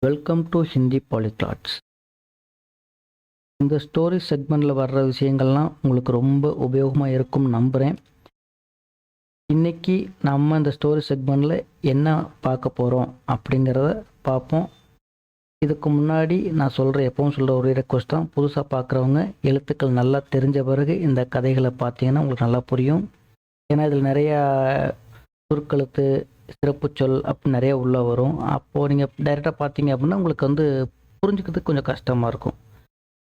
Welcome to Hindi பாலிக்ளாட்ஸ். இந்த story செக்மெண்ட்டில் வர்ற விஷயங்கள்லாம் உங்களுக்கு ரொம்ப உபயோகமாக இருக்கும்னு நம்புகிறேன். இன்றைக்கி நம்ம இந்த ஸ்டோரி செக்மெண்ட்டில் என்ன பார்க்க போகிறோம் அப்படிங்கிறத பார்ப்போம். இதுக்கு முன்னாடி நான் எப்பவும் சொல்கிற ஒரு ரெக்வஸ்ட் தான், புதுசாக பார்க்குறவங்க எழுத்துக்கள் நல்லா தெரிஞ்ச பிறகு இந்த கதைகளை பார்த்தீங்கன்னா உங்களுக்கு நல்லா புரியும். ஏன்னா இதில் நிறையா சுருக்கெழுத்து, சிறப்பு சொல் அப்படி நிறைய உள்ளே வரும். அப்போது நீங்கள் டைரெக்டாக பார்த்தீங்க அப்படின்னா உங்களுக்கு புரிஞ்சுக்கிறதுக்கு கொஞ்சம் கஷ்டமாக இருக்கும்.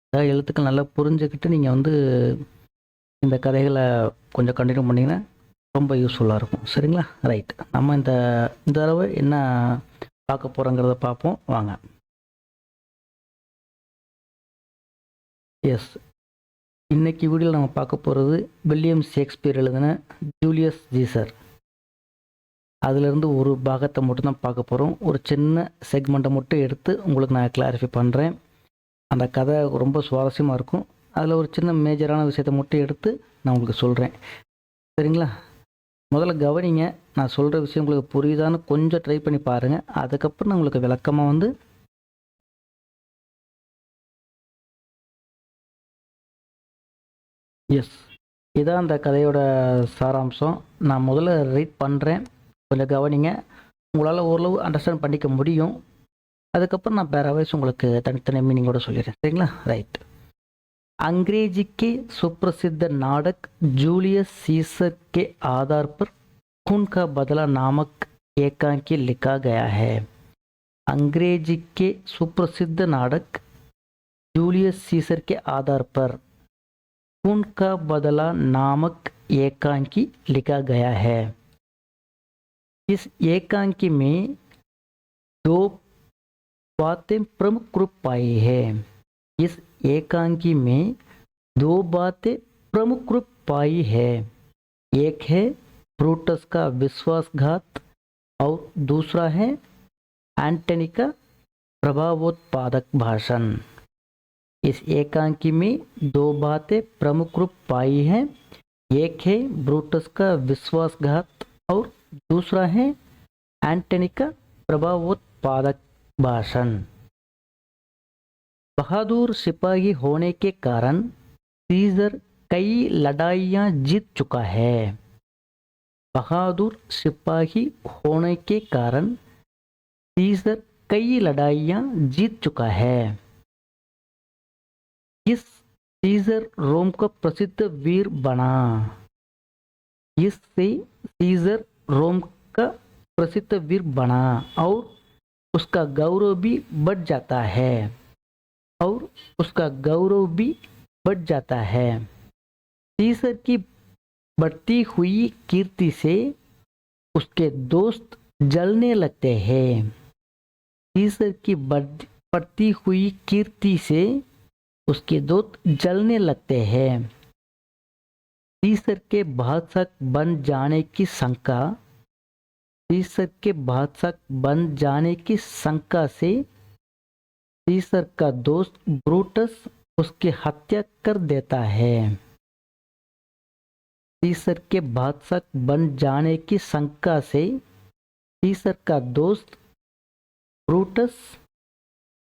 அதாவது எழுத்துக்கள் நல்லா புரிஞ்சுக்கிட்டு நீங்கள் இந்த கதைகளை கொஞ்சம் கண்டினியூ பண்ணிங்கன்னா ரொம்ப யூஸ்ஃபுல்லாக இருக்கும். சரிங்களா? ரைட், நம்ம இந்த தடவை என்ன பார்க்க போகிறோங்கிறத பார்ப்போம் வாங்க. எஸ், இன்றைக்கி வீடியோவில் நம்ம பார்க்க போகிறது வில்லியம் ஷேக்ஸ்பியர் எழுதின ஜூலியஸ் சீசர். அதிலிருந்து ஒரு பாகத்தை மட்டும்தான் பார்க்க போகிறோம். ஒரு சின்ன செக்மெண்ட்டை மட்டும் எடுத்து உங்களுக்கு நான் கிளாரிஃபை பண்ணுறேன். அந்த கதை ரொம்ப சுவாரஸ்யமாக இருக்கும். அதில் ஒரு சின்ன மேஜரான விஷயத்தை மட்டும் எடுத்து நான் உங்களுக்கு சொல்கிறேன். சரிங்களா? முதல்ல கவனிங்க, நான் சொல்கிற விஷயம் உங்களுக்கு புரியுதான்னு கொஞ்சம் ட்ரை பண்ணி பாருங்கள். அதுக்கப்புறம் நான் உங்களுக்கு விளக்கமாக எஸ், இதான் அந்த கதையோட சாராம்சம். நான் முதல்ல ரீட் பண்ணுறேன், கொஞ்சம் கவனிங்க. உங்களால் ஓரளவு அண்டர்ஸ்டாண்ட் பண்ணிக்க முடியும். அதுக்கப்புறம் நான் பேராவைஸ் உங்களுக்கு தனித்தனி மீனிங்கோட சொல்லிடுறேன். சரிங்களா? ரைट। अंग्रेजी के सुप्रसिद्ध नाटक जूलियस सीसर के आधार पर खून का बदला नामक एकांकी लिखा गया है। अंग्रेजी के सुप्रसिद्ध नाटक जूलियस सीसर के आधार पर खून का बदला नामक एकांकी लिखा गया है। इस एकांकी में दो बातें प्रमुख रूप पाई है। इस एकांकी में दो बातें प्रमुख रूप पाई है। एक है ब्रूटस का विश्वासघात और दूसरा है एंटनी का प्रभावोत्पादक भाषण। इस एकांकी में दो बातें प्रमुख रूप पाई है। एक है ब्रूटस का विश्वासघात और दूसरा है एंटनी का प्रभावोत्पादक भाषण। बहादुर सिपाही होने के कारण सीजर कई लड़ाइयाँ जीत चुका है। बहादुर सिपाही होने के कारण सीजर कई लड़ाइयाँ जीत चुका है। इस सीजर रोम का प्रसिद्ध वीर बना। इससे सीजर रोम का प्रसिद्ध वीर बना और उसका गौरव भी बढ़ जाता है। सीसर की बढ़ती हुई कीर्ति से उसके दोस्त जलने लगते हैं। सीसर की बढ़ती हुई कीर्ति से उसके दोस्त जलने लगते हैं। सीसर के बादशाह बन जाने की शंका से सीसर का दोस्त ब्रूटस उसकी हत्या कर देता है। सीसर के बादशाह बन जाने की शंका से सीसर का दोस्त ब्रूटस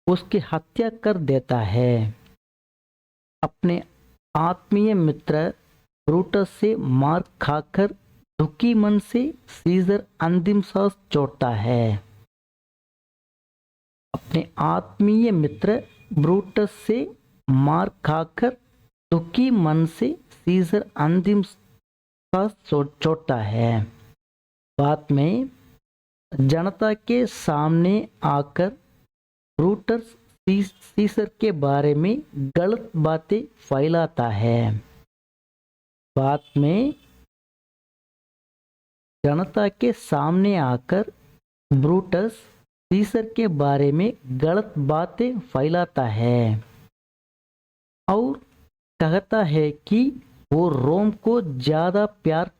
उसकी हत्या कर देता है। अपने आत्मीय मित्र ब्रूटस से मार खाकर दुखी मन से सीजर अंतिम सांस छोड़ता है। अपने आत्मीय मित्र ब्रूटस से मार खाकर दुखी मन से सीजर अंतिम सांस छोड़ता है। बाद में जनता के सामने आकर ब्रूटस सीसर के बारे में गलत बातें फैलाता है। बाद में जनता के सामने आकर ब्रूटस सीसर के बारे में गलत बातें फैलाता है और कहता है कि वो रोम को ज़्यादा प्यार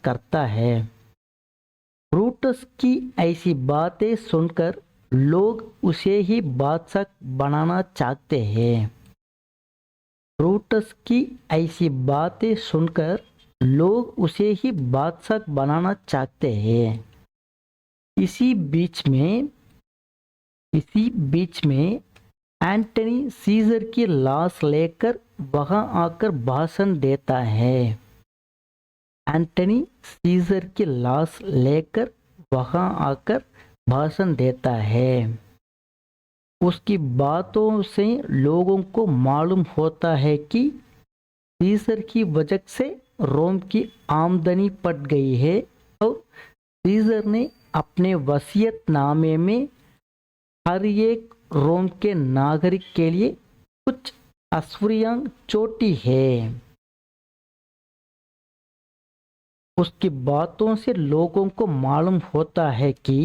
करता है। ब्रूटस की ऐसी बातें सुनकर लोग उसे ही बादशाह बनाना चाहते हैं। ब्रूटस की ऐसी बातें सुनकर लोग उसे ही बादशाह बनाना चाहते हैं। इसी बीच में इसी बीच में एंटनी सीजर की लाश लेकर वहां आकर भाषण देता है। एंटनी सीजर की लाश लेकर वहां आकर भाषण देता है। उसकी बातों से लोगों को मालूम होता है कि सीजर की वजह से रोम की आमदनी बढ़ गई है और सीजर ने अपने वसीयतनामे में हर एक रोम के नागरिक के लिए कुछ अश्वरियां चोटी है। उसकी बातों से लोगों को मालूम होता है कि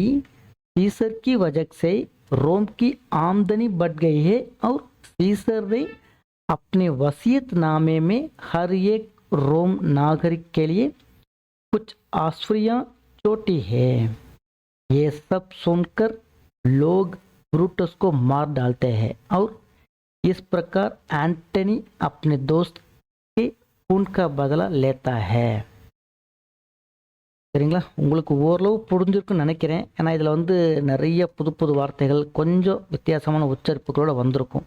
सीसर की वजह से रोम की आमदनी बढ़ गई है और सीसर ने अपने वसीयतनामे में हर एक रोम नागरिक के लिए कुछ आश्वरियां चोटी है। ये सब सुनकर लोग ब्रूटस को मार डालते हैं और इस प्रकार एंटनी अपने दोस्त के खून का बदला लेता है। சரிங்களா, உங்களுக்கு ஓரளவு புரிஞ்சிருக்குன்னு நினைக்கிறேன். ஏன்னா இதில் வந்து நிறைய புது புது வார்த்தைகள் கொஞ்சம் வித்தியாசமான உச்சரிப்புகளோட வந்திருக்கும்.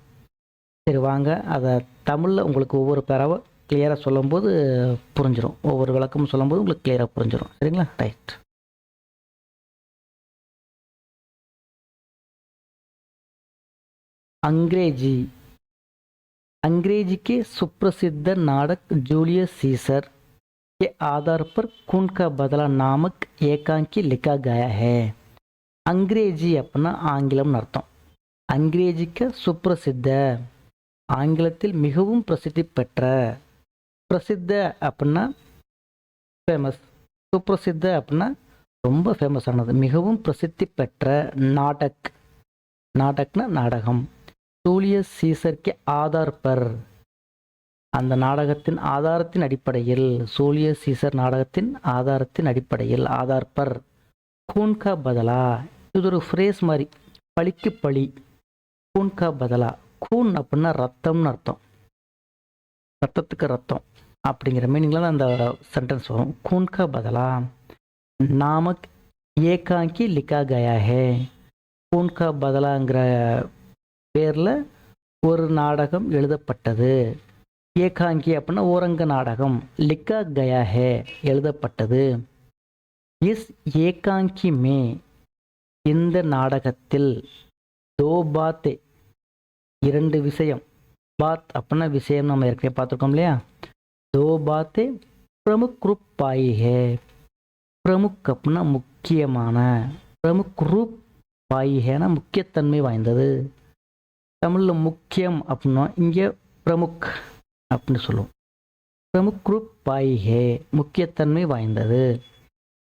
சரி வாங்க அதை தமிழில் உங்களுக்கு ஒவ்வொரு பேராவை கிளியராக சொல்லும்போது புரிஞ்சிடும். ஒவ்வொரு விளக்கமும் சொல்லும்போது உங்களுக்கு கிளியராக புரிஞ்சிடும். சரிங்களா, ரைட். अंग्रेजी अंग्रेजी के सुप्रसिद्ध नाटक जूलियस सीसर के आधार पर खून का बदला नामक एकांकी लिखा गया है। अंग्रेजी अपना ஆங்கிலம் அர்த்தம். अंग्रेजी सुप्रसिद्ध ஆங்கிலத்தில் மிகவும் பிரசித்தி பெற்ற. பிரசித்த அப்படின்னா ஃபேமஸ், சுப்ரசித்த அப்படின்னா ரொம்ப ஃபேமஸ் ஆனது. மிகவும் பிரசித்தி பெற்ற நாடக், நாடக்னா நாடகம். ஜூலியஸ் சீசர் கே ஆதார் பர், அந்த நாடகத்தின் ஆதாரத்தின் அடிப்படையில், ஜூலியஸ் சீசர் நாடகத்தின் ஆதாரத்தின் அடிப்படையில், ஆதார் பர் கூன் கா பதலா, இது ஒரு ஃப்ரேஸ் மாதிரி, பழிக்கு பழி. கூன் கா பதலா, கூன் அப்படின்னா ரத்தம்னு அர்த்தம், ரத்தத்துக்கு ரத்தம் அப்படிங்கிற மீனிங்கில் அந்த சென்டென்ஸ் வரும். கூன் கா பதலா நாமக் ஏகாங்கி லிக்கா கயா ஹே. கூன் கா பதலாங்கிற பேரில் ஒரு நாடகம் எழுதப்பட்டது. ஏகாங்கி அப்படின்னா ஓரங்க நாடகம். லிக்கா கயா ஹே எழுதப்பட்டது. இஸ் ஏகாங்கி மே, இந்த நாடகத்தில் தோ பாத்தே, இரண்டு விஷயம். பாத் அப்படின்னா விஷயம், நம்ம ஏற்கனவே பார்த்துருக்கோம் இல்லையா. தோ பாத்தே பிரமுக் ரூப் பாயி ஹே. பிரமுக் அப்படின்னா முக்கியமான, பிரமுக் ரூப் பாயி ஹேனா முக்கியத்தன்மை வாய்ந்தது. தமிழில் முக்கியம் அப்படின்னா இங்கே பிரமுக் அப்படின்னு சொல்லுவோம். பிரமுக் ரூப் பாயி ஹே முக்கியத்தன்மை வாய்ந்தது.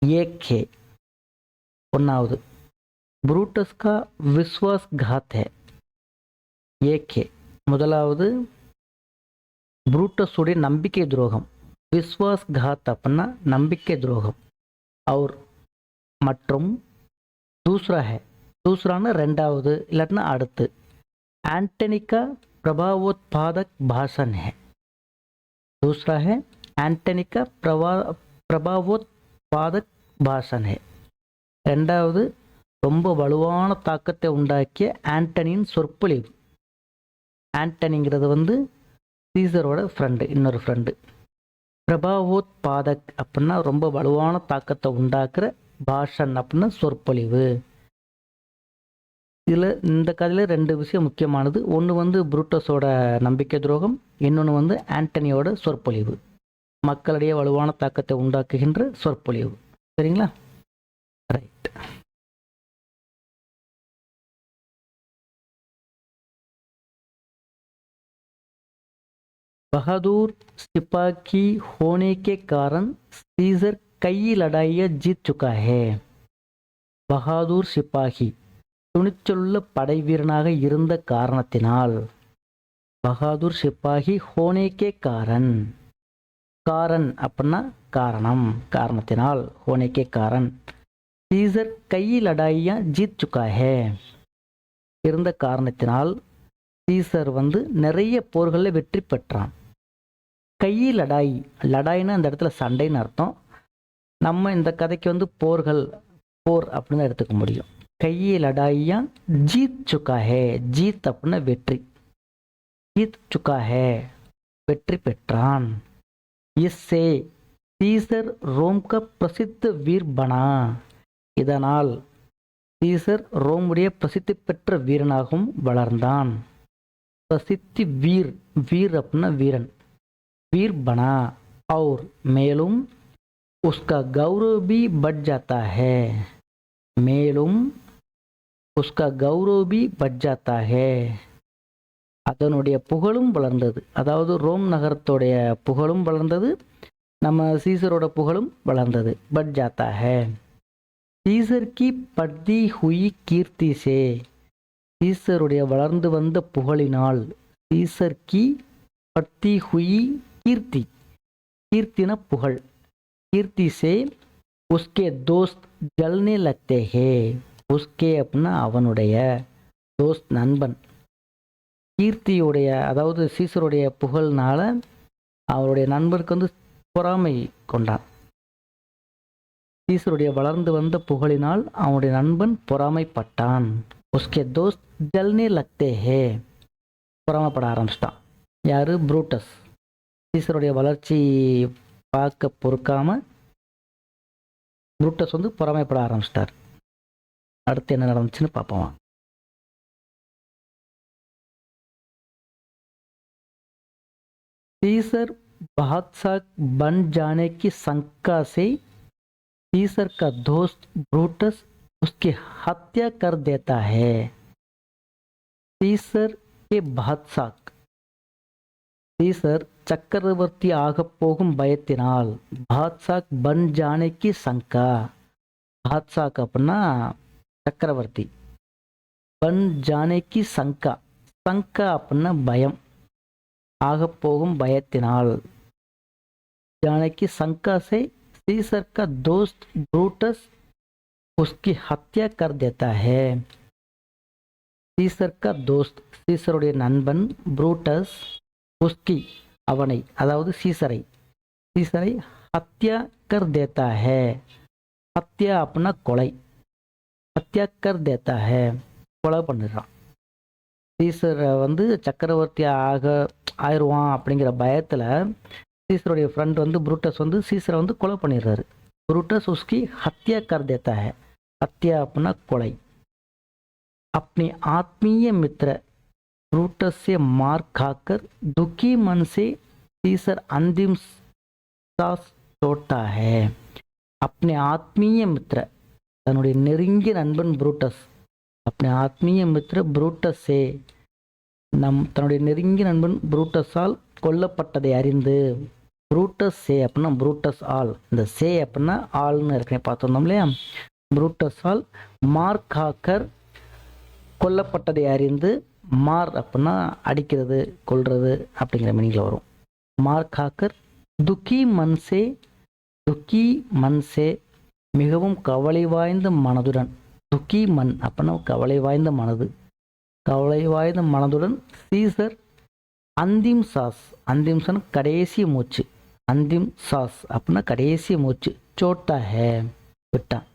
ஏக் ஹே ஒன்றாவது. புரூட்டஸ் கா விஸ்வாஸ் காத் ஹே. ஏக் ஹே முதலாவது புரூட்டஸுடைய நம்பிக்கை துரோகம். விஸ்வாஸ் காத் அப்படின்னா நம்பிக்கை துரோகம். அவர் மற்றும் தூஸ்ரா ஹே, தூஸ்ரான்னு ரெண்டாவது இல்லாட்டினா அடுத்து. एंटनी का प्रभावोत्पादक भाषण है. दूसरा है एंटनी का प्रभावोत्पादक भाषण है. ரெண்டாவது ரொம்ப வலுவான தாக்கத்தை உண்டாக்கிய ஆண்டனியின் சொற்பொழிவு. ஆண்டனிங்கிறது வந்து சீசரோட ஃப்ரெண்டு, இன்னொரு ஃப்ரெண்டு. பிரபாவோத்பாதக் அப்படின்னா ரொம்ப வலுவான தாக்கத்தை உண்டாக்குற, பாஷன் அப்படின்னா சொற்பொழிவு. இதில் இந்த கதையில் ரெண்டு விஷயம் முக்கியமானது. ஒன்று வந்து புரூட்டஸோட நம்பிக்கை துரோகம், இன்னொன்று வந்து ஆண்டனியோட சொற்பொழிவு, மக்களிடையே வலுவான தாக்கத்தை உண்டாக்குகின்ற சொற்பொழிவு. சரிங்களா, ரைட். बहादुर सिपाही होने के कारण सीजर कई लड़ाइयाँ जीत चुका है. बहादुर सिपाही துணிச்சலுள்ள படை வீரனாக இருந்த காரணத்தினால், பகாதூர் சிப்பாகி ஹோனேக்கே காரன், காரன் அப்படின்னா காரணம், காரணத்தினால், ஹோனேக்கே காரன். சீசர் கை லடாயியா ஜீத் சுக்கா ஹே, இருந்த காரணத்தினால் சீசர் வந்து நிறைய போர்களில் வெற்றி பெற்றான். கை லடாய், லடாய்னா அந்த இடத்துல சண்டைன்னு அர்த்தம். நம்ம இந்த கதைக்கு வந்து போர்கள், போர் அப்படின்னு தான் எடுத்துக்க முடியும். கை லடாய்யா ஜீத் சுக்கா ஹே, ஜீத் அப்படின்னா வெற்றி, ஜீத் சுக்கா ஹே வெற்றி பெற்றான். இஸ்ஸே சீசர் ரோம் க பிரசித்த வீர் பனா, இதனால் சீசர் ரோமுடைய பிரசித்தி பெற்ற வீரனாகவும் வளர்ந்தான். பிரசித்தி வீர், வீர் அப்படின்னா வீரன், வீர் பனா और மேலும் उसका गौरव भी बढ़ जाता है, மேலும் उसका गौरव भी बढ़ जाता है, அதனுடைய புகழும் வளர்ந்தது. அதாவது ரோம் நகரத்துடைய புகழும் வளர்ந்தது, நம்ம சீசரோட புகழும் வளர்ந்தது. बढ़ जाता है சீசர் கி பட்தி ஹுயி கீர்த்தி சே, சீசருடைய வளர்ந்து வந்த புகழினால், சீசர் கி பட்தி ஹுயி கீர்த்தி, கீர்த்தின புகழ், कीर्ति से उसके दोस्त जलने लगते हैं, उसके அப்படின்னா அவனுடைய, தோஸ்த் நண்பன், கீர்த்தியுடைய அதாவது சீசருடைய புகழ்னால அவருடைய நண்பருக்கு வந்து பொறாமை கொண்டான். சீசருடைய வளர்ந்து வந்த புகழினால் அவனுடைய நண்பன் பொறாமைப்பட்டான். உஸ்கே தோஸ்த் ஜல்னே லக்தே ஹே, பொறாமைப்பட ஆரம்பிச்சிட்டான். யாரு? புரூட்டஸ். சீசருடைய வளர்ச்சி பார்க்க பொறுக்காம புரூட்டஸ் வந்து பொறாமைப்பட ஆரம்பிச்சிட்டார். அடுத்து என்ன நடந்துச்சுன்னு பார்ப்போம். सीसर बादशाह बन जाने की शंका से सीसर का दोस्त ब्रूटस उसकी हत्या कर देता है. सीसर के बादशाह, सीसर चक्रवर्ती ஆக போகும் பயத்தினால், பாத்சாக் பன் ஜானேக்கு சங்கா, பாத்சாக் அப்படின்னா சக்கரவர்த்தி, பன் ஜானேக்கு சங்கா, சங்கா அப்படின்னா பயம், ஆக போகும் பயத்தினால், ஜானேக்கு சங்கா से सीसर का दोस्त ब्रूटस उसकी हत्या कर देता है. सीसर का दोस्त, सीसருடைய நண்பன், புரூட்டஸ், உஸ்கி அவனை, அதாவது சீசரை, சீசரை ஹத்யா கர் தேத்தா ஹே, ஹத்யா அப்படின்னா கொலை, ஹத்யா கர் தேத்தா ஹே கொலை பண்ணிடுறான். சீசரை வந்து சக்கரவர்த்தி ஆயிடுவான் அப்படிங்கிற பயத்தில் சீசருடைய ஃப்ரெண்ட் வந்து புரூட்டஸ் வந்து சீசரை வந்து கொலை பண்ணிடுறாரு. புரூட்டஸ் உஸ்கி ஹத்யா கர் தேத்தா ஹே, ஹத்யா அப்படின்னா கொலை. अपने आत्मीय मित्र ब्रूटस से मार खाकर दुखी मन से सीसर अंतिम सांस छोड़ता है. अपने आत्मीय मित्र, தன்னுடைய நெருங்கிய நண்பன் புரூட்டஸ், अपने आत्मीय मित्र ब्रूटस से, தன்னுடைய நெருங்கிய நண்பன் புரூட்டஸால் கொல்லப்பட்டதை அறிந்து, புரூட்டஸ் சே அப்படின்னா புரூட்டஸ் ஆல், இந்த சே அப்படின்னா ஆள்னு ஏற்கனவே பார்த்துருந்தோம் இல்லையா, புரூட்டஸால் மார் காக்கர் கொல்லப்பட்டதை அறிந்து, மார் அப்படின்னா அடிக்கிறது, கொல்றது அப்படிங்கிற மீனிங்கில் வரும். மார் காக்கர் துக்கி மன்சே, துக்கி மன்சே மிகவும் கவலை வாய்ந்த மனதுடன், துக்கி மண் அப்படின்னா கவலை வாய்ந்த மனது, கவலை வாய்ந்த மனதுடன் சீசர் அந்திம் சாஸ், அந்திம் சாஸ் கடைசி மூச்சு, அந்திம் சாஸ் அப்படின்னா கடைசி மூச்சு, சோட்டா ஹே விட்டான்,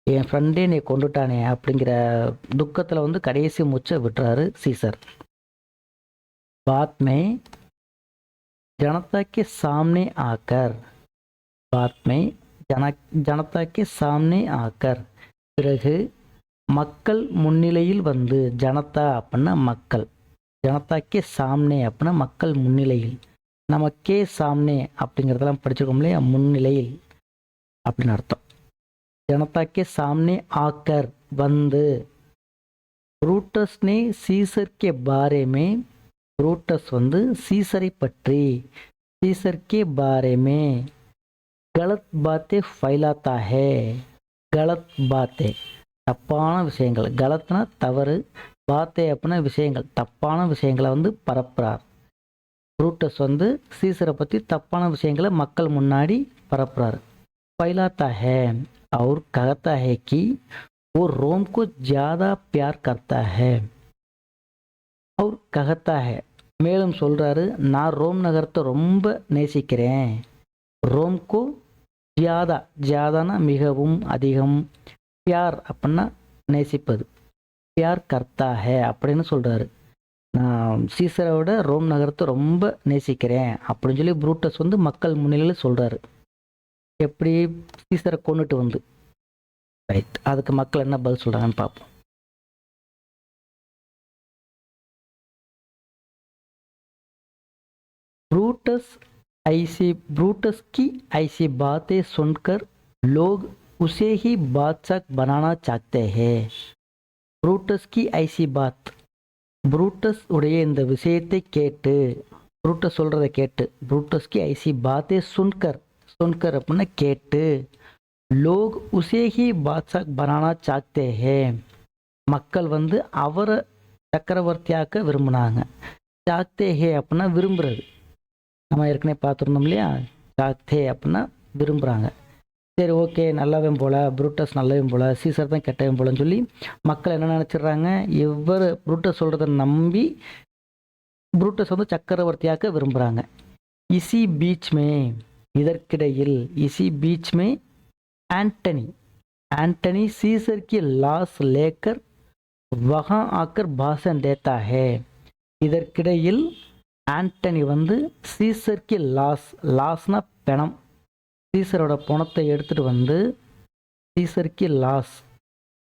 என் ஃப்ரெண்டே நீ கொண்டுட்டானே அப்படிங்கிற துக்கத்தில் வந்து கடைசி மூச்சை விட்டுறாரு சீசர். बाद में जनता के सामने आकर, बाद में जनता के सामने आकर, பிறகு மக்கள் முன்னிலையில் வந்து, ஜனதா அப்படின்னா மக்கள், ஜனதாக்கே சாம்னே அப்படின்னா மக்கள் முன்னிலையில், நம்ம கே சாம்னே அப்படிங்கிறதெல்லாம் படிச்சிருக்கோம் இல்லையா, முன்னிலையில் அப்படின்னு அர்த்தம். जनता के सामने आकर வந்து, ब्रूटस ने सीसर के बारे में, ब्रूटस வந்து சீசரை பற்றி, सीसर के बारे में गलत बातें फैलाता है. गलत बातें தப்பான விஷயங்கள், கலத்னா தவறு, பாத்தே அப்படின்னா விஷயங்கள், தப்பான விஷயங்களை வந்து பரப்புறார். புரூட்டஸ் வந்து சீசரை பற்றி தப்பான விஷயங்களை மக்கள் முன்னாடி பரப்புறாரு. फैलाता है और कहता है कि वो रोम को ज़्यादा प्यार करता है. और कहता है மேலும் சொல்றாரு, நான் ரோம் நகரத்தை ரொம்ப நேசிக்கிறேன். ரோம்கோ ஜியாதா, ஜியாதானா மிகவும், அதிகம். பியார் அப்படின்னா நேசிப்பது. பியார் கர்த்தா ஹே அப்படின்னு சொல்றாரு. நான் சீசரை விட ரோம் நகரத்தை ரொம்ப நேசிக்கிறேன் அப்படின்னு சொல்லி புரூட்டஸ் வந்து மக்கள் முன்னிலையில் சொல்றாரு. எப்படி? சீசரை கொண்டுட்டு வந்து. ரைட். அதுக்கு மக்கள் என்ன பதில் சொல்றாங்கன்னு பார்ப்போம். ब्रूटस ब्रूटस की ऐसी बातें सुनकर लोग उसे ही बादशाह बनाना चाहते हैं. ब्रूटस की ऐसी बात, புரூட்டஸ் உடைய இந்த விஷயத்தை கேட்டு, புரூட்டஸ் சொல்றதை கேட்டு, புரூட்டஸ் கி ஐசி பாத்தே சுன்கர், சுன்கர் அப்படின்னா கேட்டு, லோக் உசே ஹி பாத்ஷாக் பனானா சாக்தே ஹே, மக்கள் வந்து அவரை சக்கரவர்த்தியாக்க விரும்பினாங்க. சாக்தே ஹே அப்படின்னா விரும்புறது. நம்ம ஏற்கனவே பார்த்துருந்தோம் இல்லையா? சாக்தே அப்படின்னா விரும்புகிறாங்க. சரி, ஓகே, நல்லவன் போல, புரூட்டஸ் நல்லவன் போல, சீசர் தான் கெட்டவன் போலன்னு சொல்லி மக்கள் என்ன நினச்சிடுறாங்க? இவர் புரூட்டஸ் சொல்கிறத நம்பி புரூட்டஸ் வந்து சக்கரவர்த்தியாக்க விரும்புகிறாங்க. இசி பீச் மே, இதற்கிடையில், இசி பீச் மே ஆண்டனி, ஆண்டனி सीसर की लाश लेकर वहां आकर भाषण देता है. இதற்கிடையில் ஆண்டனி வந்து சீசர் கி லாஸ், லாஸ்னா பிணம், சீசரோட பணத்தை எடுத்துட்டு வந்து, சீசர் கி லாஸ்,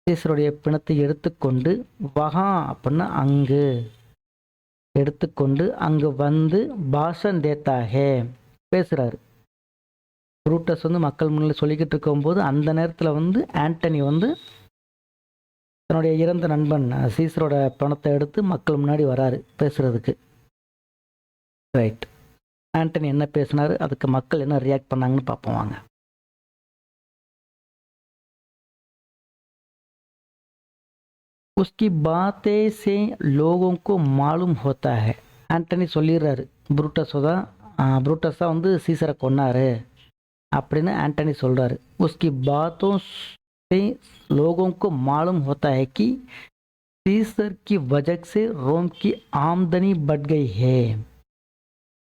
சீசருடைய பிணத்தை எடுத்துக்கொண்டு, வகா அப்படின்னா அங்கு, எடுத்துக்கொண்டு அங்கு வந்து பாஷன் தேத்தாகே பேசுகிறாரு. புரூட்டஸ் வந்து மக்கள் முன்னில் சொல்லிக்கிட்டு இருக்கும்போது அந்த நேரத்தில் வந்து ஆண்டனி வந்து தன்னுடைய இறந்த நண்பன் சீசரோட பணத்தை எடுத்து மக்கள் முன்னாடி வராரு பேசுறதுக்கு. ரைட். ஆண்டனி என்ன பேசினாரு, அதுக்கு மக்கள் என்ன ரியாக்ட் பண்ணாங்கன்னு பார்ப்போம் வாங்க. उसकी बातें से लोगों को मालूम होता है. ஆண்டனி சொல்லிடுறாரு, புரூட்டஸ் தான் வந்து சீசரை கொன்னாரு அப்படின்னு ஆண்டனி சொல்றாரு. उसकी बातों से लोगों को मालूम होता है कि सीसर की वजह से रोम की आमदनी बढ़ गई है.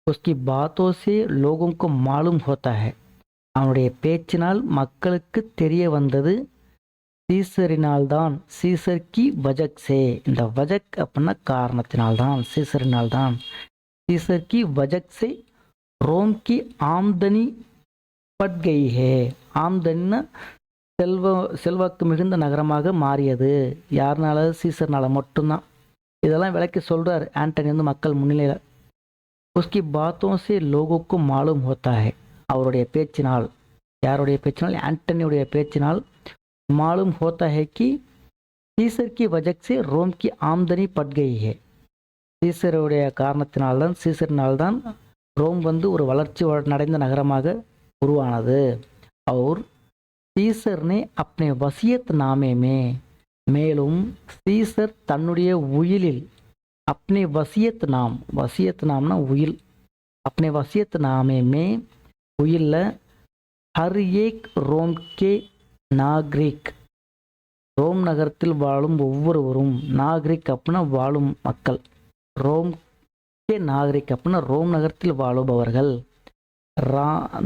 उसकी बातों से लोगों को मालूम होता है, அவனுடைய பேச்சினால் மக்களுக்கு தெரிய வந்தது, சீசரினால்தான், சீசர் கி வஜக் சே, இந்த வஜக் அப்படின்னா காரணத்தினால்தான், சீசரினால்தான், Caesar Ki வஜக் say Rome Ki ஆம்தனி but கை ஹே, ஆம்தனின்னா செல்வாக்கு மிகுந்த நகரமாக மாறியது. யாருனால? சீசர்னால மட்டும்தான். இதெல்லாம் விளக்கி சொல்றாரு ஆண்டனி வந்து மக்கள் முன்னிலையில். உஸ்கி பாத்தோं से लोगों को मालूम होता है, அவருடைய பேச்சினால், யாருடைய பேச்சினால்? ஆண்டனியுடைய பேச்சினால். मालूम होता है कि சீசர் की वजह से रोम की आमदनी बढ़ गई है, சீசருடைய காரணத்தினால்தான், சீசரினால்தான் ரோம் வந்து ஒரு வளர்ச்சி அடைந்த நகரமாக உருவானது. और சீசர் ने अपने वसीयत नामे में, மேலும் சீசர் தன்னுடைய உயிலில், अपने वसीयत नाम, वसीयत नामனா உயில், अपने वसीयत नामे में உயில்ல, हर एक रोम के நாகரிக், ரோம் நகரத்தில் வாழும் ஒவ்வொருவரும், நாகரிக் அப்படின்னா வாழும் மக்கள், ரோம் கே நாகரிக் அப்படின்னா ரோம் நகரத்தில் வாழுபவர்கள்,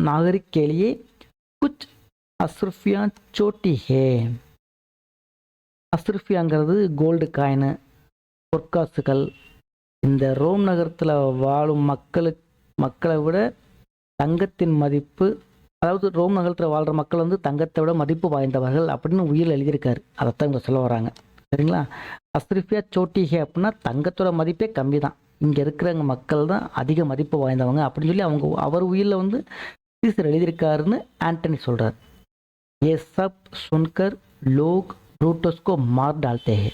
நாகரிக் கேலியே குச் அஸ்ருஃபியா சோட்டி ஹே, அஸ்ருஃபியாங்கிறது கோல்டு காயின், பொற்காசுகள். இந்த ரோம் நகரத்தில் வாழும் மக்களை விட தங்கத்தின் மதிப்பு, அதாவது ரோம் நகரத்தில் வாழ்கிற மக்கள் வந்து தங்கத்தை விட மதிப்பு வாய்ந்தவர்கள் அப்படின்னு உயிர் எழுதியிருக்காரு. அதைத்தான் இவங்க சொல்ல வராங்க. சரிங்களா? அஸ்ரிஃபியா சோட்டிஹே அப்படின்னா தங்கத்தோட மதிப்பே கம்மி தான், இங்கே இருக்கிறவங்க மக்கள் தான் அதிக மதிப்பு வாய்ந்தவங்க அப்படின்னு சொல்லி அவர் உயிரில் வந்து சீசர் எழுதியிருக்காருன்னு ஆண்டனி சொல்கிறார். ये सब सुनकर लोग ब्रूटस को मार डालते हैं.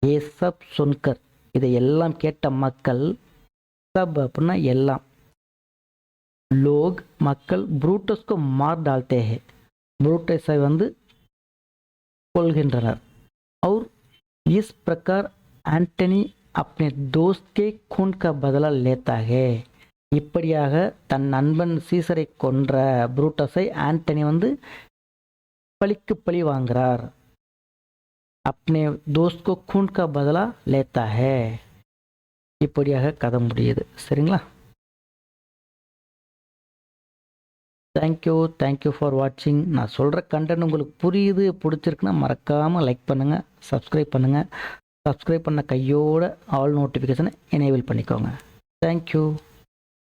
ये सब सुनकर, இதை எல்லாம் கேட்ட மக்கள், சப் அப்படின்னா எல்லாம், லோக் மக்கள், புரூட்டஸ் को मार डालते हैं, புரூட்டஸை வந்து கொள்கின்றனர். और इस प्रकार ஆண்டனி अपने दोस्त के खून का बदला लेता है. இப்படியாக தன் நண்பன் சீசரை கொன்ற புரூட்டஸை ஆண்டனி வந்து பழிக்கு பழி வாங்குறார். अपने दोस्त को खून का बदला लेता है. இப்படியாக கதை முடியுது. சரிங்களா? தேங்க்யூ ஃபார் வாட்சிங். நான் சொல்கிற கண்டென்ட் உங்களுக்கு புரியுது, பிடிச்சிருக்குன்னா மறக்காமல் லைக் பண்ணுங்கள், சப்ஸ்கிரைப் பண்ணுங்கள். சப்ஸ்கிரைப் பண்ண கையோட ஆல் நோட்டிஃபிகேஷனை எனேபிள் பண்ணிக்கோங்க. தேங்க்யூ.